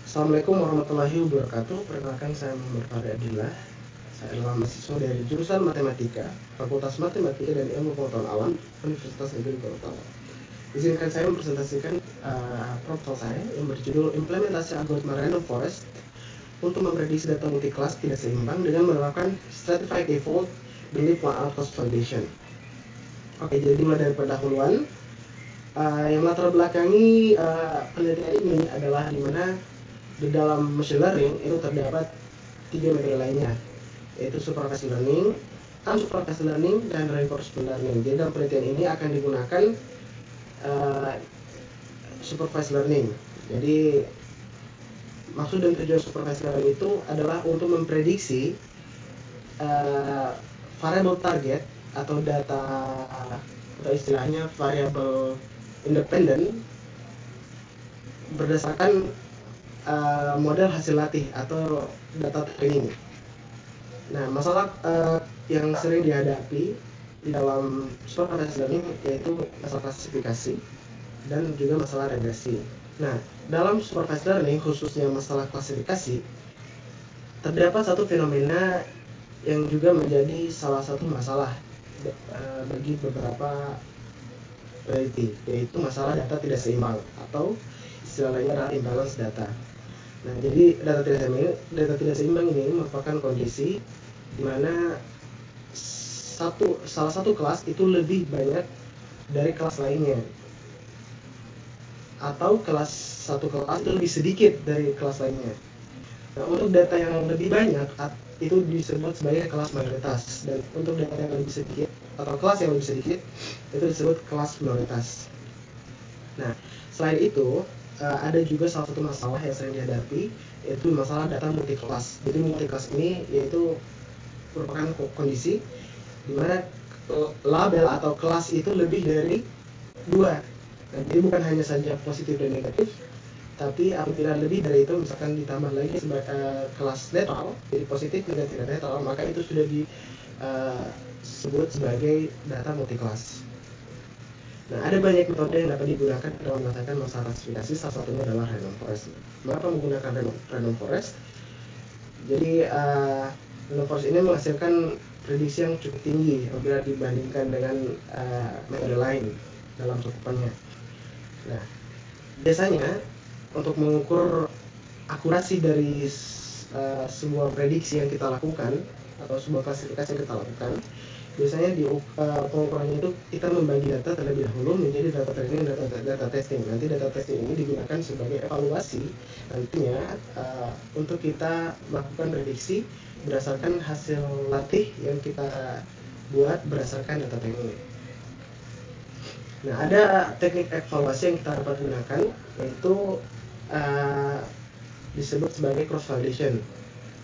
Assalamualaikum warahmatullahi wabarakatuh. Perkenalkan, saya Muhammad Fahri Abdillah. Saya adalah mahasiswa dari jurusan Matematika, Fakultas Matematika dan Ilmu Pengetahuan Alam, Universitas Negeri Gorontalo. Izinkan saya mempresentasikan proposal saya yang berjudul Implementasi Algoritma Random Forest untuk memprediksi data multi-kelas tidak seimbang dengan menerapkan Stratified Default Belief One-Out Cross Validation. Oke, jadi mulai dari pendahuluan. Yang latar belakangi penelitian ini adalah di mana di dalam machine learning itu terdapat 3 metode lainnya, yaitu supervised learning, unsupervised learning, dan reinforcement learning. Jadi dalam penelitian ini akan digunakan supervised learning. Jadi maksud dan tujuan supervised learning itu adalah untuk memprediksi variable target atau data, atau istilahnya variable independen berdasarkan model hasil latih atau data training. Nah, masalah yang sering dihadapi di dalam supervised learning yaitu masalah klasifikasi dan juga masalah regresi. Nah, dalam supervised learning khususnya masalah klasifikasi terdapat satu fenomena yang juga menjadi salah satu masalah bagi beberapa peneliti, yaitu masalah data tidak seimbang atau istilah lainnya adalah imbalance data. Nah, jadi data tidak seimbang ini merupakan kondisi di mana salah satu kelas itu lebih banyak dari kelas lainnya, atau satu kelas itu lebih sedikit dari kelas lainnya. Nah, untuk data yang lebih banyak itu disebut sebagai kelas mayoritas, dan untuk data yang lebih sedikit atau kelas yang lebih sedikit itu disebut kelas minoritas. Nah, selain itu ada juga salah satu masalah yang sering dihadapi, yaitu masalah data multi-kelas. Jadi multi-kelas ini yaitu merupakan kondisi di mana label atau kelas itu lebih dari 2. Nah, jadi bukan hanya saja positif dan negatif, tapi apabila lebih dari itu, misalkan ditambah lagi sebagai kelas netral, jadi positif, negatif, dan netral, maka itu sudah disebut sebagai data multi-kelas. Nah, ada banyak metode yang dapat digunakan dalam menyelesaikan masalah klasifikasi, salah satunya adalah random forest. Mengapa menggunakan random forest? Jadi random forest ini menghasilkan prediksi yang cukup tinggi apabila dibandingkan dengan metode lain dalam cakupannya. Nah, biasanya untuk mengukur akurasi dari sebuah prediksi yang kita lakukan atau sebuah klasifikasi yang kita lakukan, biasanya di pengukurannya itu kita membagi data terlebih dahulu menjadi data training dan data testing. Nanti data testing ini digunakan sebagai evaluasi nantinya untuk kita melakukan prediksi berdasarkan hasil latih yang kita buat berdasarkan data training. Nah, ada teknik evaluasi yang kita dapat gunakan, yaitu disebut sebagai cross validation.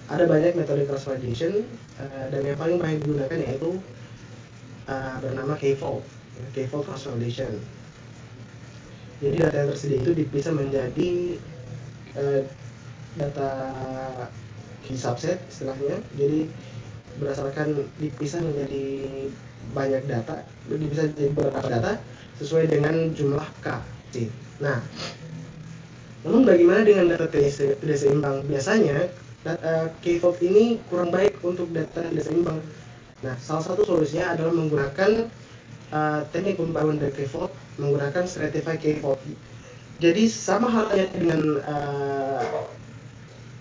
Ada banyak metode cross validation, dan yang paling banyak digunakan yaitu bernama K-fold cross validation. Jadi data yang tersedia itu dipisah menjadi data key subset istilahnya. Jadi berdasarkan dipisah menjadi banyak data, dipisah menjadi beberapa data sesuai dengan jumlah K. Nah, namun bagaimana dengan data tidak seimbang? Biasanya K-fold ini kurang baik untuk data tidak seimbang. Nah, salah satu solusinya adalah menggunakan teknik pembaruan dari K-fold, menggunakan stratified K-fold. Jadi sama halnya dengan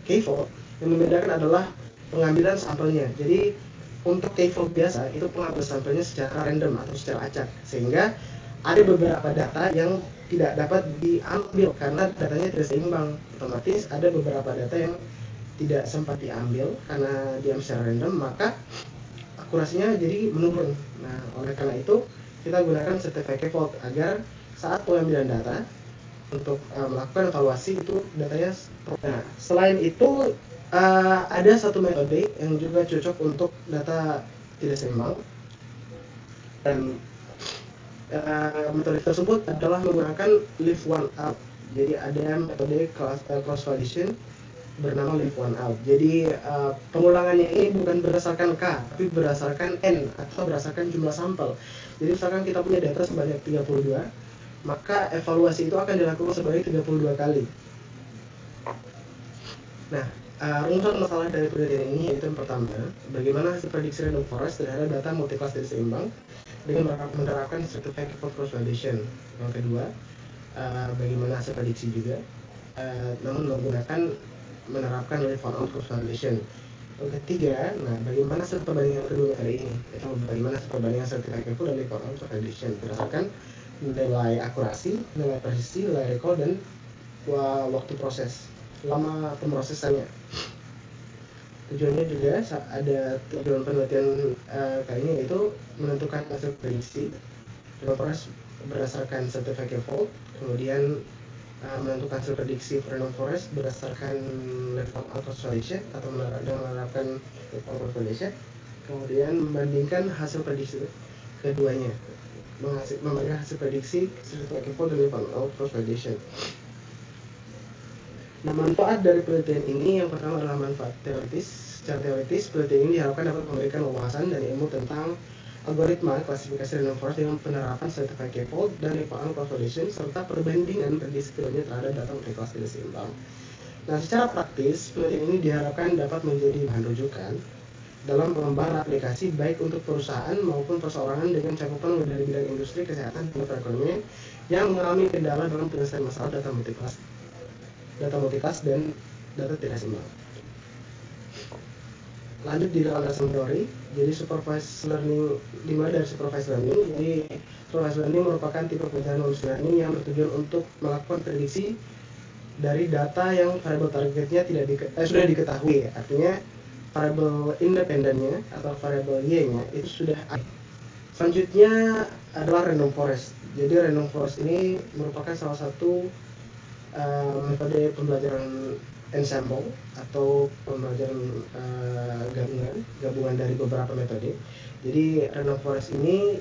K-fold, yang membedakan adalah pengambilan sampelnya. Jadi untuk K-fold biasa itu pengambilan sampelnya secara random atau secara acak, sehingga ada beberapa data yang tidak dapat diambil karena datanya tidak seimbang. Otomatis ada beberapa data yang tidak sempat diambil karena diambil secara random, maka akurasinya jadi menurun. Nah, oleh karena itu kita gunakan stratified K-fold agar saat pengambilan data untuk melakukan evaluasi itu datanya. Nah, selain itu ada satu metode yang juga cocok untuk data tidak seimbang, dan metode tersebut adalah menggunakan leave one out. Jadi ada metode cross validation bernama leave one out. Jadi pengulangannya ini bukan berdasarkan K, tapi berdasarkan N atau berdasarkan jumlah sampel. Jadi misalkan kita punya data sebanyak 32, maka evaluasi itu akan dilakukan sebanyak 32 kali. Nah, rumusan masalah dari penelitian ini yaitu yang pertama, bagaimana hasil prediksi random forest terhadap data multi-kelas dari seimbang dengan menerapkan certified cross validation. Yang kedua, bagaimana hasil prediksi juga, namun menggunakan menerapkan live found out cross validation. Yang ketiga, nah bagaimana hasil perbandingan kedua metode ini, yaitu bagaimana hasil perbandingan certified full dan live found out cross validation berdasarkan nilai akurasi, nilai presisi, nilai recall, dan waktu proses, lama pemrosesannya. Tujuannya juga ada tujuan penelitian kali ini yaitu menentukan hasil prediksi random forest berdasarkan certified fault, kemudian menentukan hasil prediksi random forest berdasarkan level cross validation atau menerapkan level cross validation, kemudian membandingkan hasil prediksi keduanya, membandingkan hasil prediksi certified fault dan level cross validation. Nah, manfaat dari penelitian ini yang pertama adalah manfaat teoritis. Secara teoritis, penelitian ini diharapkan dapat memberikan wawasan dan ilmu tentang algoritma klasifikasi random forest dengan penerapan certified fault dan level cross validation serta perbandingan prediksi keduanya terhadap data multi-kelas tidak seimbang. Nah, secara praktis, penelitian ini diharapkan dapat menjadi bahan rujukan dalam pengembangan aplikasi baik untuk perusahaan maupun perseorangan dengan cakupan dari bidang industri, kesehatan, dan perekonomian yang mengalami kendala dalam penyelesaian masalah data multi-kelas dan data tidak seimbang. Lanjut di landasan teori, jadi supervised learning dimulai dari supervised learning. Jadi supervised learning merupakan tipe pelajaran knowledge learning yang bertujuan untuk melakukan prediksi dari data yang variabel targetnya sudah diketahui. Artinya variabel independennya atau variabel y-nya itu sudah ada. Selanjutnya adalah random forest. Jadi random forest ini merupakan salah satu metode pembelajaran ensemble atau pembelajaran gabungan dari beberapa metode. Jadi random forest ini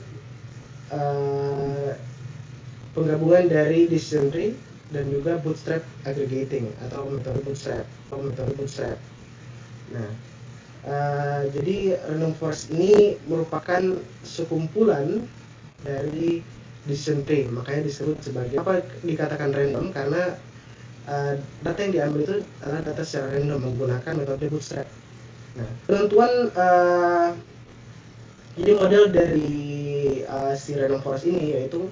penggabungan dari decision tree dan juga bootstrap aggregating atau metode bootstrap. Nah, jadi random forest ini merupakan sekumpulan dari decision tree, makanya disebut sebagai apa dikatakan random karena data yang diambil itu adalah data secara random menggunakan metode bootstrap. Nah, penentuan jadi model dari si random forest ini yaitu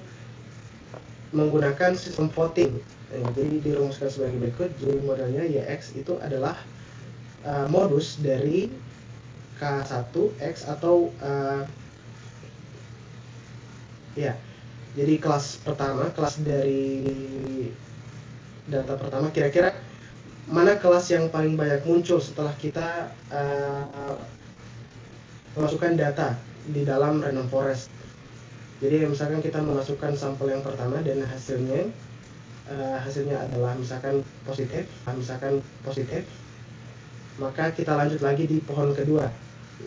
menggunakan sistem voting. Nah, jadi dirumuskan sebagai berikut. Jadi modelnya YX itu adalah modus dari K1X atau ya. Jadi kelas pertama, kelas dari data pertama, kira-kira mana kelas yang paling banyak muncul setelah kita memasukkan data di dalam random forest. Jadi misalkan kita memasukkan sampel yang pertama dan hasilnya adalah misalkan positif, maka kita lanjut lagi di pohon kedua.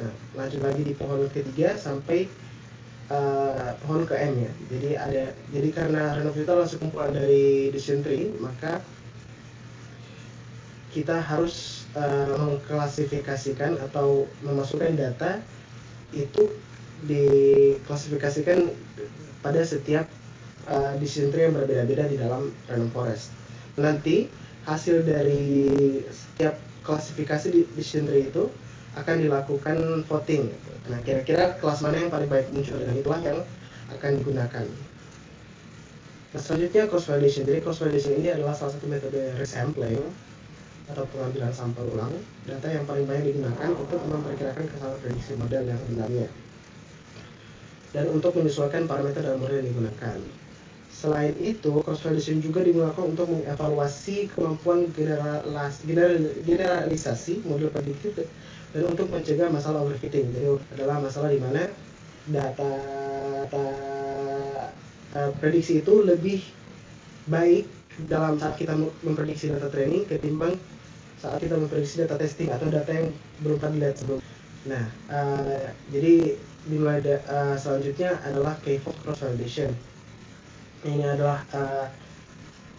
Nah, lanjut lagi di pohon ketiga sampai pohon ke M ya. Jadi karena random filter adalah sekumpulan dari decision tree, maka kita harus mengklasifikasikan atau memasukkan data itu diklasifikasikan pada setiap decision tree yang berbeda-beda di dalam random forest. Nanti hasil dari setiap klasifikasi di decision tree itu akan dilakukan voting. Nah, kira-kira kelas mana yang paling baik muncul, dan itulah yang akan digunakan. Nah, selanjutnya cross validation. Jadi cross validation ini adalah salah satu metode resampling atau pengambilan sampel ulang data yang paling banyak digunakan untuk memperkirakan kesalahan prediksi model yang sebenarnya dan untuk menyesuaikan parameter dalam model yang digunakan. Selain itu, cross validation juga digunakan untuk mengevaluasi kemampuan generalisasi model prediktif dan untuk mencegah masalah overfitting. Jadi adalah masalah di mana data prediksi itu lebih baik dalam saat kita memprediksi data training ketimbang saat kita memprediksi data testing atau data yang belum pernah dilihat sebelumnya. Nah, jadi dimulai selanjutnya adalah k-fold cross validation. Ini adalah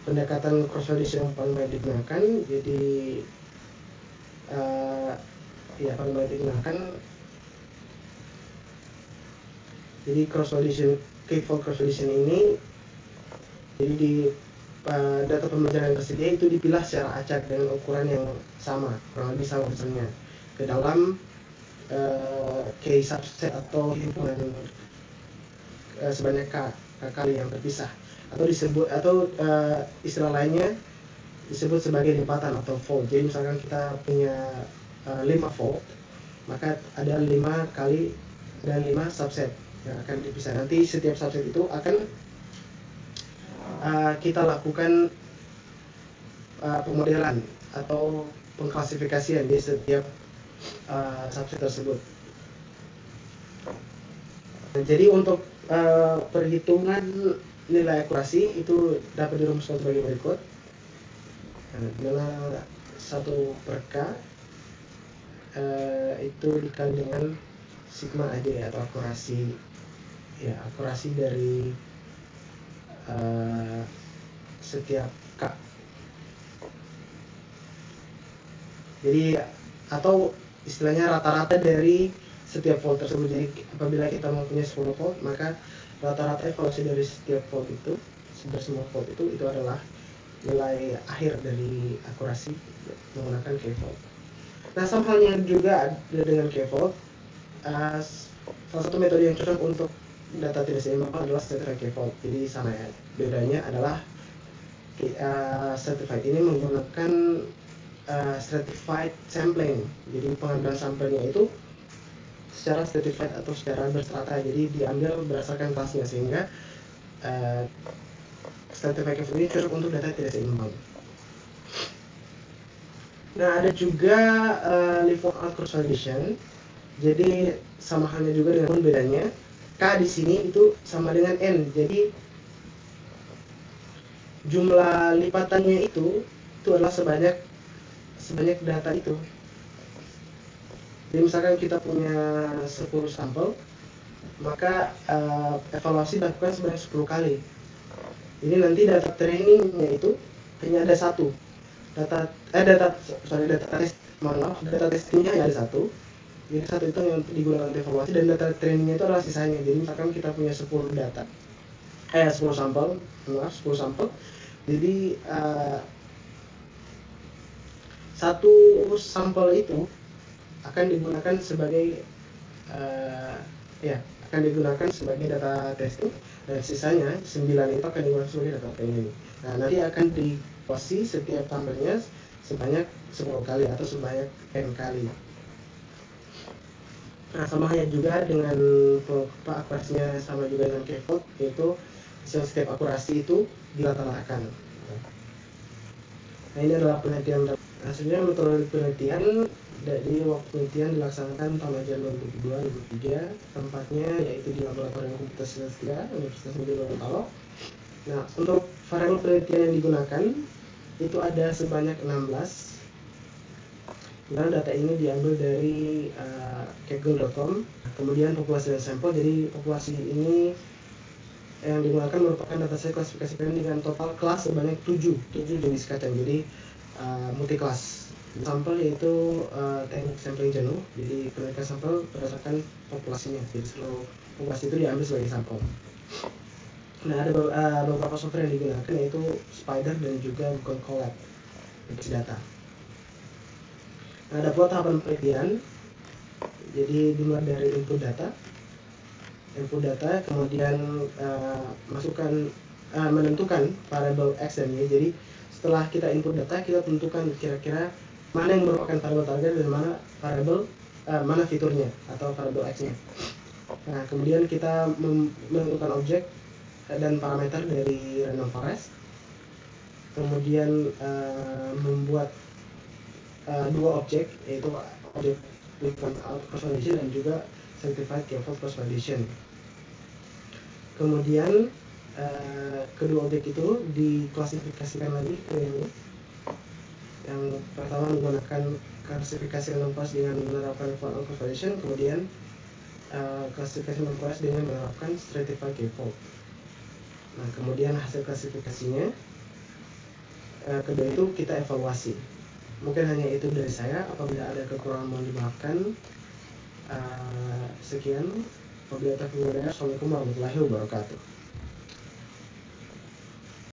pendekatan cross validation yang paling banyak digunakan. Jadi paling banyak digunakan. Jadi cross validation, k-fold cross validation ini jadi data pembelajaran yang tersedia itu dipilah secara acak dengan ukuran yang sama, kurang lebih sama besarnya, ke dalam key subset atau himpunan sebanyak kali yang terpisah, atau disebut istilah lainnya disebut sebagai lipatan atau fold. Jadi misalkan kita punya 5 fold, maka ada 5 kali dan 5 subset yang akan dipisah. Nanti setiap subset itu akan kita lakukan pemodelan atau pengklasifikasian di setiap subset tersebut. Jadi untuk perhitungan nilai akurasi itu dapat dirumuskan sebagai berikut. Adalah 1/k itu dikali dengan sigma AJ atau akurasi dari setiap K. Jadi atau istilahnya rata-rata dari setiap volt tersebut. Jadi apabila kita mempunyai 10 volt, maka rata-rata evaluasi dari setiap volt itu, dari semua volt itu adalah nilai akhir dari akurasi menggunakan K-volt. Nah, sama halnya juga dengan K-volt, salah satu metode yang cocok untuk data tidak seimbang adalah certified K-volt. Jadi sama ya, bedanya adalah certified ini menggunakan stratified sampling. Jadi pengambilan sampelnya itu secara stratified atau secara berstrata, jadi diambil berdasarkan kelasnya, sehingga stratified K-volt ini cocok untuk data tidak seimbang. Nah, ada juga leave-out cross validation. Jadi sama halnya juga dengan bedanya K di sini itu sama dengan N. Jadi jumlah lipatannya itu adalah sebanyak data itu. Jadi misalkan kita punya 10 sampel, maka evaluasi dilakukan sebanyak 10 kali. Ini nanti data trainingnya itu hanya ada satu. Data testingnya hanya ada satu. Jadi satu itu yang digunakan untuk evaluasi, dan data trainingnya itu adalah sisanya. Jadi misalkan kita punya 10 sampel. Jadi satu sampel itu akan digunakan sebagai data testing, dan sisanya 9 itu akan digunakan sebagai data training. Nah, nanti akan dievaluasi setiap sampelnya sebanyak 10 kali atau sebanyak n kali. Nah, sama halnya juga dengan akurasinya sama juga dengan K-volt, yaitu setiap akurasi itu dirata-ratakan. Nah, ini adalah penelitian. Hasilnya metode penelitian dari waktu penelitian dilaksanakan tahun ajaran 2002-2003. Tempatnya yaitu di Laboratorium Komputer Statistika Universitas Negeri Gorontalo. Nah, untuk variabel penelitian yang digunakan itu ada sebanyak 16. Nah, data ini diambil dari kaggle.com. Kemudian populasi dan sampel. Jadi populasi ini yang digunakan merupakan data set klasifikasikan dengan total kelas sebanyak 7 jenis kacang. Jadi multi kelas. Sampel yaitu teknik sampling jenuh. Jadi penelitian sampel berdasarkan populasinya. Jadi seluruh populasi itu diambil sebagai sampel. Nah, ada beberapa software yang digunakan, yaitu Spider dan juga Google Colab untuk data. Nah, ada pula tahapan penelitian. Jadi dimulai dari input data, kemudian menentukan variabel X dan Y. Jadi setelah kita input data, kita tentukan kira-kira mana yang merupakan variabel target dan mana fiturnya atau variabel X-nya. Nah, kemudian kita menentukan objek dan parameter dari random forest. Kemudian membuat dua objek, yaitu objek leave-out cross validation dan juga certified K-volt cross validation. Kemudian kedua objek itu diklasifikasikan lagi ke ini. Yang pertama menggunakan klasifikasi random forest dengan menerapkan leave-out cross validation, kemudian klasifikasi random forest dengan menerapkan stratified K-volt. Nah, kemudian hasil klasifikasinya kedua itu kita evaluasi. Mungkin hanya itu dari saya. Apabila ada kekurangan mohon dimaafkan. Sekian. Wabillahi taufiq wal hidayah. Assalamualaikum warahmatullahi wabarakatuh.